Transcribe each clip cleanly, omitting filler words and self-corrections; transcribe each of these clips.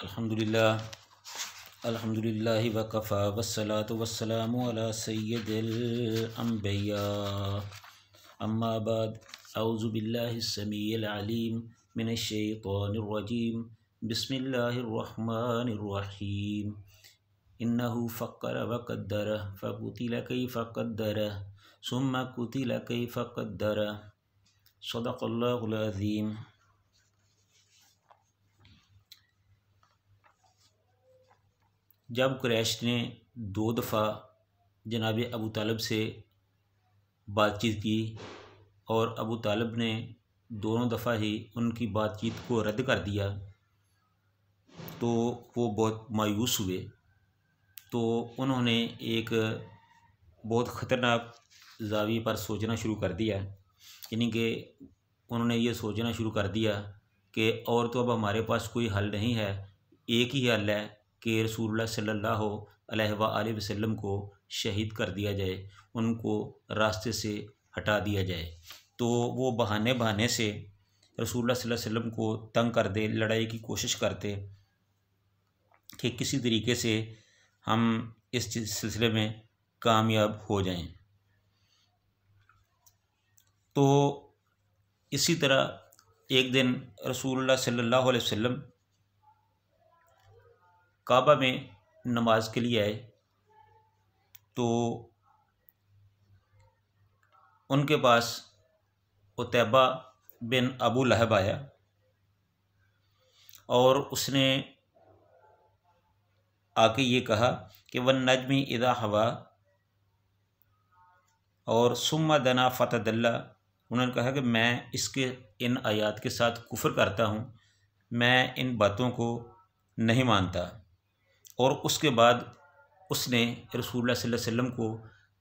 अल्हम्दुलिल्लाह अल्हम्दुलिल्लाहि वकफ़ा वस्सलातु वस्सलामु अला सय्यिदिल अंबिया अम्मा बाद औज़ु बिल्लाहिस समीइल अलीम मिनश शैतानिर रजीम बिस्मिल्लाहिर रहमानिर रहीम इन्नहु फ़क्कर व क़द्दर फ़कुतिल कैफ़ क़द्दर सुम्मा कुतिल कैफ़ क़द्दर सदक़ल्लाहुल अज़ीम। जब कुरैश ने 2 दफ़ा जनाब अबू तालिब से बातचीत की और अबू तालिब ने दोनों दफ़ा ही उनकी बातचीत को रद्द कर दिया तो वो बहुत मायूस हुए। तो उन्होंने एक बहुत ख़तरनाक ज़ाविये पर सोचना शुरू कर दिया, यानी कि उन्होंने ये सोचना शुरू कर दिया कि और तो अब हमारे पास कोई हल नहीं है, एक ही हल है कि रसूलुल्लाह सल्लल्लाहु अलैहि वसल्लम को शहीद कर दिया जाए, उनको रास्ते से हटा दिया जाए। तो वो बहाने से रसूलुल्लाह सल्लल्लाहु अलैहि वसल्लम को तंग कर दे, लड़ाई की कोशिश करते कि किसी तरीके से हम इस सिलसिले में कामयाब हो जाएं। तो इसी तरह एक दिन रसूलुल्लाह सल्लल्लाहु अलैहि वसल्लम काबा में नमाज के लिए आए तो उनके पास उतैबा बिन अबू लहब आया और उसने आके ये कहा कि वन नजमी इदा हवा और सुम्मा दना फ़तदल्ला। उन्होंने कहा कि मैं इसके इन आयात के साथ कुफ्र करता हूँ, मैं इन बातों को नहीं मानता। और उसके बाद उसने रसूलुल्लाह सल्लल्लाहु अलैहि वसल्लम को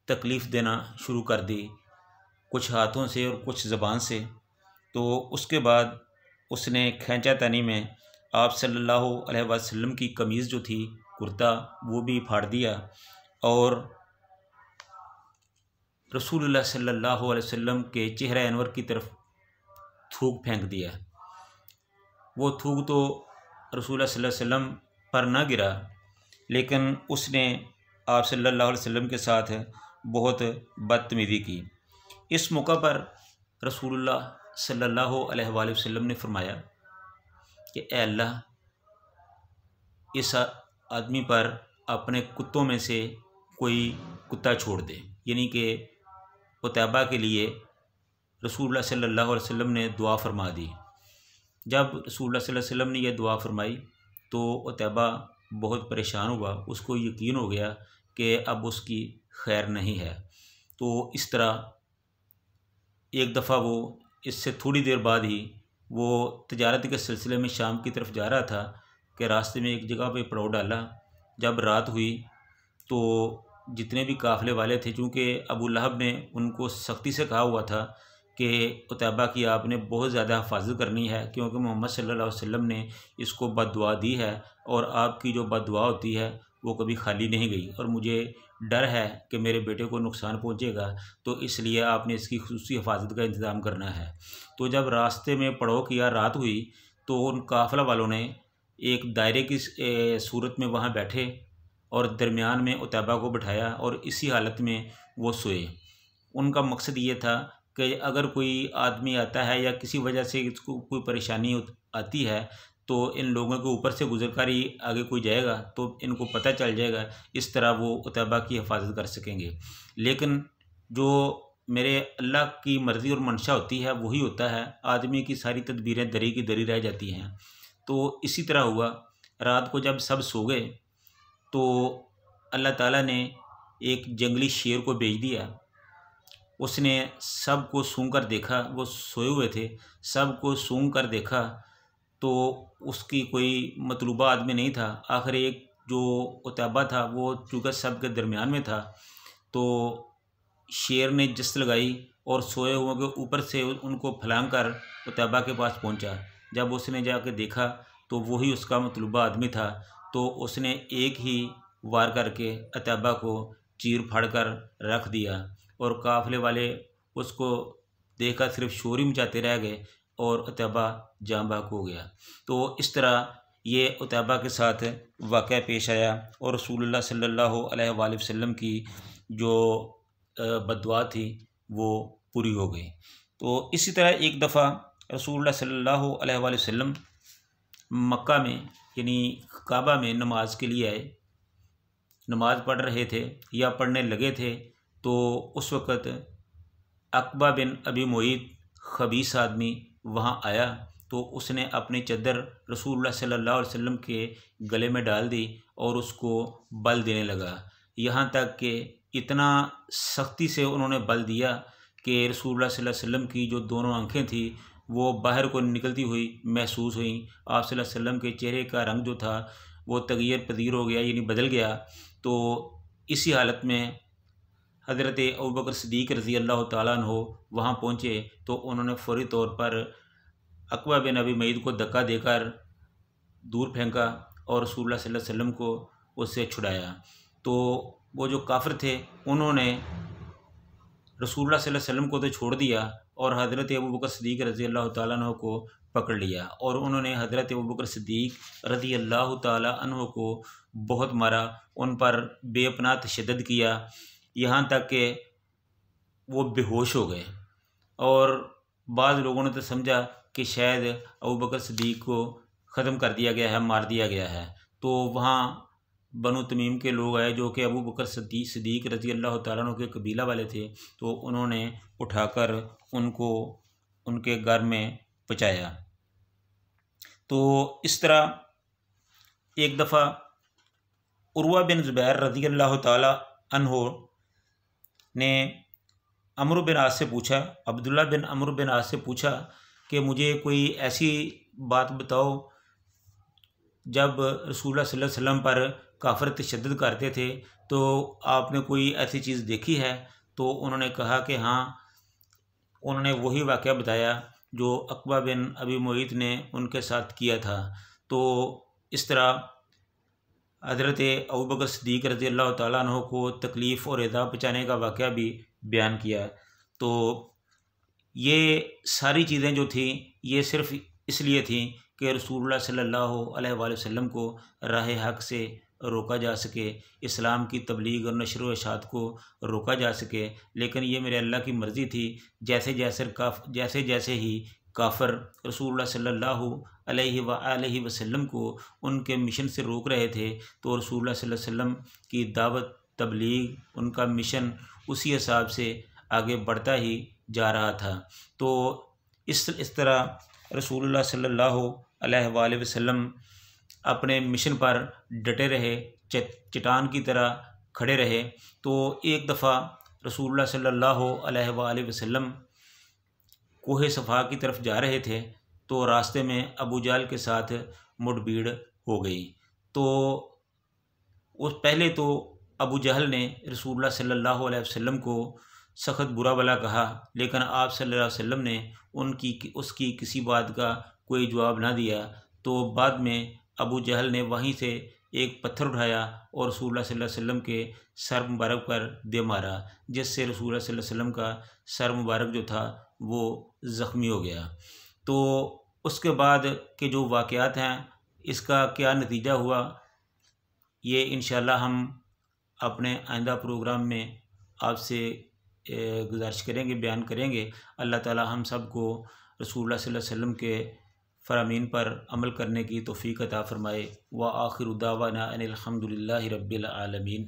तकलीफ़ देना शुरू कर दी, कुछ हाथों से और कुछ ज़बान से। तो उसके बाद उसने खींचातानी में आप सल्लल्लाहु अलैहि वसल्लम की कमीज़ जो थी, कुर्ता, वो भी फाड़ दिया और रसूलुल्लाह सल्लल्लाहु अलैहि वसल्लम के चेहरे अनवर की तरफ थूक फेंक दिया। वो थूक तो रसूलुल्लाह सल्लल्लाहु अलैहि वसल्लम पर ना गिरा, लेकिन उसने आप सल्लल्लाहु अलैहि वसल्लम के साथ बहुत बदतमीज़ी की। इस मौका पर रसूलुल्लाह सल्लल्लाहु अलैहि वसल्लम ने फरमाया कि ए अल्लाह, इस आदमी पर अपने कुत्तों में से कोई कुत्ता छोड़ दे, यानी कि उतैबा के लिए रसूलुल्लाह सल्लल्लाहु अलैहि वसल्लम ने दुआ फरमा दी। जब रसूलुल्लाह सल्लल्लाहु अलैहि वसल्लम ने यह दुआ फरमाई तो उतैबा बहुत परेशान हुआ, उसको यकीन हो गया कि अब उसकी खैर नहीं है। तो इस तरह एक दफ़ा वो इससे थोड़ी देर बाद ही वो तिजारत के सिलसिले में शाम की तरफ जा रहा था कि रास्ते में एक जगह पे पड़ाव डाला। जब रात हुई तो जितने भी काफ़िले वाले थे, चूँकि अबू लहब ने उनको सख्ती से कहा हुआ था कि उतैबा की आपने बहुत ज़्यादा हिफाजत करनी है, क्योंकि मोहम्मद सल्लल्लाहु अलैहि वसल्लम ने इसको बद्दुआ दी है और आपकी जो बद्दुआ होती है वो कभी खाली नहीं गई, और मुझे डर है कि मेरे बेटे को नुकसान पहुंचेगा, तो इसलिए आपने इसकी खुसूसी हिफाजत का इंतज़ाम करना है। तो जब रास्ते में पड़ाव किया, रात हुई, तो उन काफ़िला वालों ने एक दायरे की सूरत में वहाँ बैठे और दरमियान में उतैबा को बिठाया और इसी हालत में वो सोए। उनका मकसद ये था कि अगर कोई आदमी आता है या किसी वजह से इसको कोई परेशानी आती है तो इन लोगों के ऊपर से गुजर कर ही आगे कोई जाएगा तो इनको पता चल जाएगा, इस तरह वो उतैबा की हिफाजत कर सकेंगे। लेकिन जो मेरे अल्लाह की मर्ज़ी और मंशा होती है वही होता है, आदमी की सारी तदबीरें दरी की दरी रह जाती हैं। तो इसी तरह हुआ, रात को जब सब सो गए तो अल्लाह ताला ने एक जंगली शेर को भेज दिया। उसने सब को सूंघ कर देखा, वो सोए हुए थे, सब को सूंघ कर देखा तो उसकी कोई मतलूबा आदमी नहीं था। आखिर एक जो उतैबा था वो चूँकि सब के दरमियान में था, तो शेर ने जिस्त लगाई और सोए हुए के ऊपर से उनको फलांग कर उतैबा के पास पहुंचा। जब उसने जाके देखा तो वही उसका मतलूबा आदमी था, तो उसने एक ही वार करके उतैबा को चीर फाड़ कर रख दिया और काफ़िले वाले उसको देखकर सिर्फ शोर ही मचाते रह गए और उतैबा जाँ बहक हो गया। तो इस तरह ये उतैबा के साथ वाक़या पेश आया और रसूलुल्लाह सल्लल्लाहु अलैहि वसल्लम की जो बद्दुआ थी वो पूरी हो गई। तो इसी तरह एक दफ़ा रसूलुल्लाह सल्लल्लाहु अलैहि वसल्लम मक्का में यानी काबा में नमाज के लिए आए, नमाज पढ़ रहे थे या पढ़ने लगे थे, तो उस वक़्त अक़बा बिन अबी मुईत खबीस आदमी वहाँ आया। तो उसने अपनी चद्दर रसूलुल्लाह सल्लल्लाहु अलैहि वसल्लम के गले में डाल दी और उसको बल देने लगा, यहाँ तक कि इतना सख्ती से उन्होंने बल दिया कि रसूलुल्लाह सल्लल्लाहु अलैहि वसल्लम की जो दोनों आँखें थी वो बाहर को निकलती हुई महसूस हुई। आप सल्लल्लाहु अलैहि वसल्लम के चेहरे का रंग जो था वो तग़य्युर पज़ीर हो गया, यानी बदल गया। तो इसी हालत में हज़रत अबू बकर सिद्दीक़ रज़ी अल्लाह तआला अन्हु वहाँ पहुँचे तो उन्होंने फ़ौरी तौर पर अक़बा बिन अबी मुईत को धक्का देकर दूर फेंका और रसूलुल्लाह सल्लल्लाहु अलैहि वसल्लम को उससे छुड़ाया। तो वो जो काफ़िर थे उन्होंने रसूलुल्लाह सल्लल्लाहु अलैहि वसल्लम को तो छोड़ दिया और हज़रत अबू बकर सिद्दीक़ रज़ी अल्लाह तआला अन्हु को पकड़ लिया और उन्होंने हज़रत अबू बकर सिद्दीक़ रज़ी अल्लाह तआला अन्हु को बहुत मारा, उन पर बेपनाह तशद्दुद किया, यहाँ तक कि वो बेहोश हो गए। और बाज़ लोगों ने तो समझा कि शायद अबू बकर सिद्दीक़ को ख़त्म कर दिया गया है, मार दिया गया है। तो वहाँ बनु तमीम के लोग आए जो कि अबू बकर सिद्दीक़ रज़ी अल्लाह तआला अन्हु के कबीला वाले थे, तो उन्होंने उठाकर उनको उनके घर में पहुँचाया। तो इस तरह एक दफ़ा उर्वा बिन ज़ुबैर रज़ी अल्लाह तआला अन्हु ने अम्र बिन आस से पूछा, अब्दुल्ला बिन अम्र बिन आस से पूछा कि मुझे कोई ऐसी बात बताओ जब रसूलुल्लाह सल्लल्लाहु अलैहि वसल्लम पर काफ़िर तशद्दुद करते थे तो आपने कोई ऐसी चीज़ देखी है? तो उन्होंने कहा कि हाँ। उन्होंने वही वाक़या बताया जो अक़बा बिन अबी मुईत ने उनके साथ किया था। तो इस तरह हज़रत अबू बकर सिद्दीक़ रज़ी अल्लाह तआला अन्हु को तकलीफ़ और इज़ा पहुँचाने का वाक़या भी बयान किया। तो ये सारी चीज़ें जो थी ये सिर्फ़ इसलिए थी कि रसूलुल्लाह सल्लल्लाहु अलैहि वसल्लम को राह हक़ से रोका जा सके, इस्लाम की तबलीग और नशर व इशाअत को रोका जा सके। लेकिन ये मेरे अल्लाह की मर्ज़ी थी, जैसे जैसे ही काफ़िर रसूलुल्लाह सल्लल्लाहु अलैहि वसल्लम को उनके मिशन से रोक रहे थे तो रसूलुल्लाह सल्लल्लाहु अलैहि वसल्लम की दावत तबलीग उनका मिशन उसी हिसाब से आगे बढ़ता ही जा रहा था। तो इस तरह रसूलुल्लाह सल्लल्लाहु अलैहि वसल्लम अपने मिशन पर डटे रहे, चट्टान की तरह खड़े रहे। तो एक दफ़ा रसूलुल्लाह सल्लल्लाहु अलैहि वसल्लम कोहे सफ़ा की तरफ जा रहे थे तो रास्ते में अबू जहल के साथ मुठभेड़ हो गई। तो उस पहले तो अबू जहल ने रसूलुल्लाह सल्लल्लाहु अलैहि वसल्लम को सख्त बुरा भला कहा, लेकिन आप सल्लल्लाहु अलैहि वसल्लम ने उसकी किसी बात का कोई जवाब ना दिया। तो बाद में अबू जहल ने वहीं से एक पत्थर उठाया और रसूलुल्लाह सल्लल्लाहु अलैहि वसल्लम के सर मुबारक पर दे मारा, जिससे रसूलुल्लाह सल्लल्लाहु अलैहि वसल्लम का सर मुबारक जो था वो ज़ख्मी हो गया। तो उसके बाद के जो वाक़यात हैं इसका क्या नतीजा हुआ ये इंशाअल्लाह हम अपने आइंदा प्रोग्राम में आपसे गुजारिश करेंगे, बयान करेंगे। अल्लाह ताला हम सब को रसूलुल्लाह सल्लल्लाहु अलैहि वसल्लम के फ़रामीन पर अमल करने की तौफ़ीक़ अता फ़रमाए। व आखिरु दावाना अनिल हम्दुलिल्लाहि रब्बिल आलमीन।